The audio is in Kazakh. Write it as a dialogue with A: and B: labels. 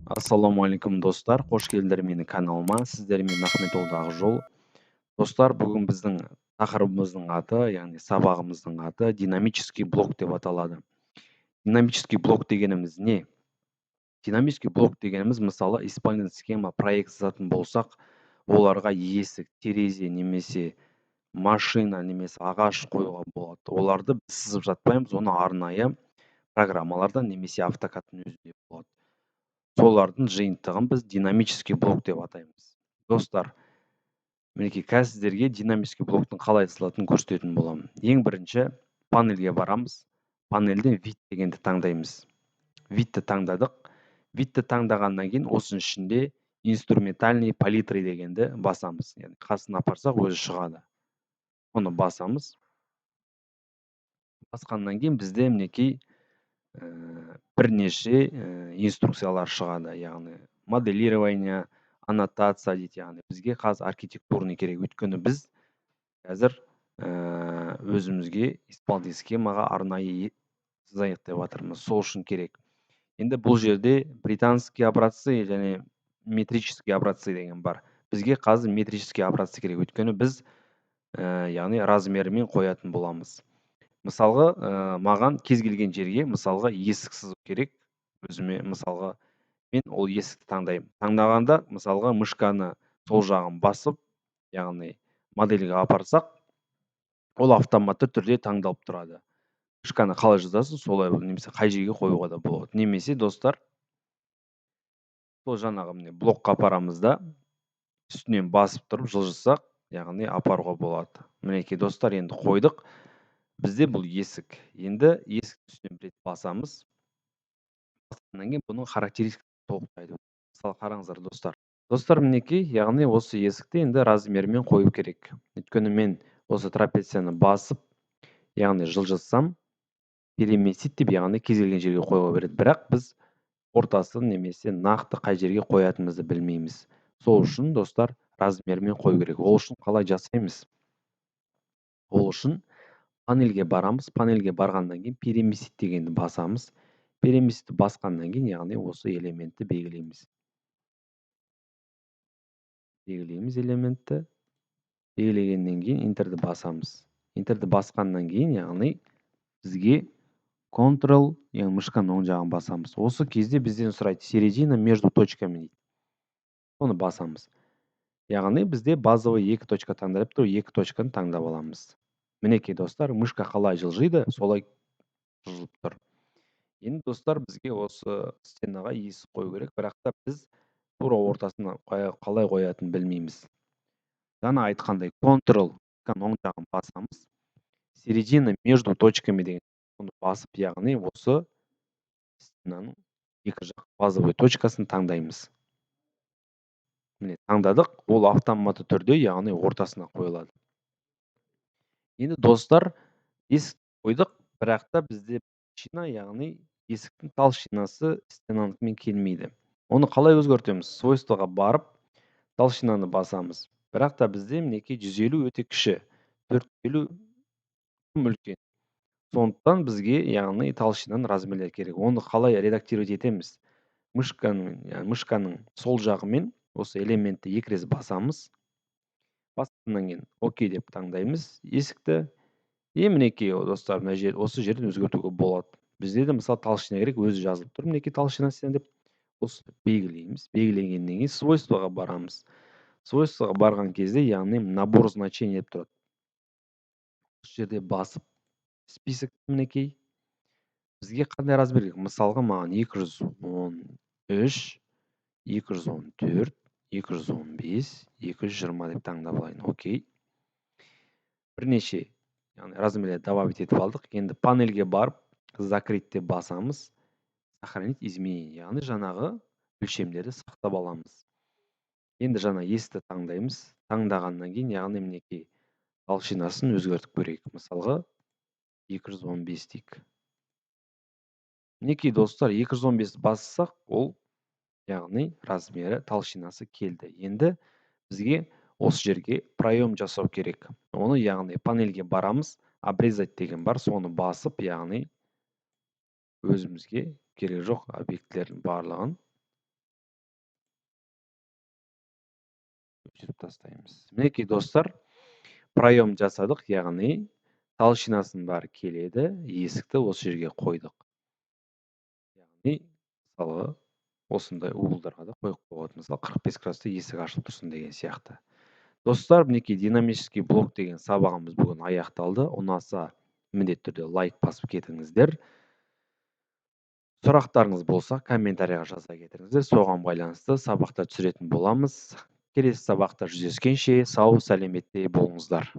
A: Ассалаумағалейкум достар, қош келдіңдер менің каналыма. Сіздермен Ахметолды Ақжол. Достар, бүгін біздің тақырыбымыздың аты, яғни сабағымыздың аты динамический блок деп аталады. Динамический блок дегеніміз не? Динамический блок дегеніміз, мысалы, исполнительная схема проект жазатын болсақ, оларға есік, терезе немесе машина немесе ағаш қоюға болады. Оларды біз сызып жатпаймыз, оны арнайы программалардан немесе автокадтың өзінде болады. Солардың жиынтығын біз динамический блок деп атаймыз. Достар, мінекей қазір сіздерге динамический блоктың қалай жазылатынын көрсететін боламын. Ең бірінші панельге барамыз. Панельден вид дегенді таңдаймыз. Видті таңдадық. Видті таңдағаннан кейін осының ішінде инструментальный палитры дегенді басамыз. Яғни қасына апарсақ өзі шығады. Оны басамыз. Басқаннан кейін бізде мінекей бірнеше инструкциялар шығады. Яғни моделирование, аннотация дейді. Яғни бізге қазір архитектурный керек. Өйткені біз қазір өзімізге исполнительный схемаға арнайы сызайық деп жатырмыз. Сол үшін керек. Енді бұл жерде британский образцы және метрический образцы деген бар. Бізге қазір метрический образцы керек. Өйткені біз яғни размерімен қоятын боламыз. Мысалға, маған кез келген жерге, мысалға, есік сызу керек. Өзіме, мысалға, мен ол есікті таңдаймын. Таңдағанда, мысалға, мышканы сол жағын басып, яғни модельге апарсақ, ол автоматты түрде таңдалып тұрады. Мышканы қалай жазасыз, солай немесе қай жерге қоюға да болады. Немесе, достар, сол жаңағы міне блокқа апарамыз да, үстінен басып тұрып жылжытсақ, яғни апаруға болады. Мінекей, достар, енді қойдық. Бізде бұл есік. Енді есік үстінен бір рет басамыз. Басқаннан кейін бұның характеристикасы толықтайды. Мысалы, қараңыздар, достар. Достар, мінекей, яғни осы есікті енді размерімен қою керек. Өйткені мен осы трапецияны басып, яғни жылжытсам, переместить деп, яғни кез келген жерге қоюға береді. Бірақ біз ортасын немесе нақты қай жерге қоятынымызды білмейміз. Сол үшін, достар, размерімен қою керек. Ол үшін қалай жасаймыз? Ол үшін панельге барамыз. Панельге барғаннан кейін переместить дегенді басамыз. Переместить басқаннан кейін, яғни осы элементті белгілейміз. Белгілейміз элементті. Белгілегеннен кейін интерді басамыз. Интерді басқаннан кейін, яғни бізге Ctrl, яғни мышканың оң жағын басамыз. Осы кезде бізден сұрайды середина между точками дейді. Оны басамыз. Яғни бізде базовый екі точка таңдалып тұр, екі точканы таңдап аламыз. Мінекей, достар, мышка қалай жылжиды, солай жылжып тұр. Енді, достар, бізге осы стенаға есік қою керек, бірақ та біз тура ортасына қалай қоятынын білмейміз. Жаңа айтқандай Ctrl оң жағын басамыз. Середина между точками деген оны басып, яғни осы стенаның екі жақ базовый точкасын таңдаймыз. Міне, таңдадық, ол автоматты түрде, яғни ортасына қойылады. Енді, достар, есік қойдық, бірақ та бізде толщина, яғни есіктің толщинасы стенаныкімен келмейді. Оны қалай өзгертеміз? Свойствоға барып, толщинаны басамыз. Бірақ та бізде мінекей 150 өте кіші, 450 тым үлкен. Сондықтан бізге, яғни толщинаның размерлері керек. Оны қалай редактировать етеміз? Мышканың сол жағымен осы элементті екі рет басамыз. Басқаннан кейін окей деп таңдаймыз есікті. Мінекей, достар, осы жерден өзгертуге болады. Бізде де, мысалы, толщина керек, өзі жазылып тұр. Мінекей толщинасы деп осы белгілейміз. Белгіленгеннен кейін свойствоға барамыз. Свойствоға барған кезде, яғни набор значений деп тұрады. Осы жерде басып список мінекей. Бізге қандай размер керек? Мысалға, маған 213, 214, 215, 220 деп таңдап алайын. Окей. Бірнеше размерлерді добавить етіп алдық. Енді панельге барып, закрыть деп басамыз. Сохранить изменение. Яғни жаңағы өлшемдерді сақтап аламыз. Енді жаңа есікті таңдаймыз. Таңдағаннан кейін, яғни мінекей толщинасын өзгертіп көрейік. Мысалға 215 дейік. Мінекей, достар, 215 бассақ, ол яғни размері, толщинасы келді. Енді бізге осы жерге проем жасау керек. Оны, яғни панельге барамыз, обрезать деген бар, соны басып, яғни өзімізге керек жоқ объектілердің барлығын өшіріп тастаймыз. Мінекей достар, проем жасадық, яғни толщинасының бары келеді, есікті осы жерге қойдық. Яғни мысалы осындай углдарға да қойып қояды, мысалы 45 градуста есік ашылып тұрсын деген сияқты. Достар, мінекей динамический блок деген сабағымыз бүгін аяқталды. Ұнаса міндетті түрде лайк басып кетіңіздер. Сұрақтарыңыз болса комментарияға жаза кетіңіздер, соған байланысты сабақта түсіретін боламыз. Келесі сабақта жүздескенше сау сәлеметте болыңыздар.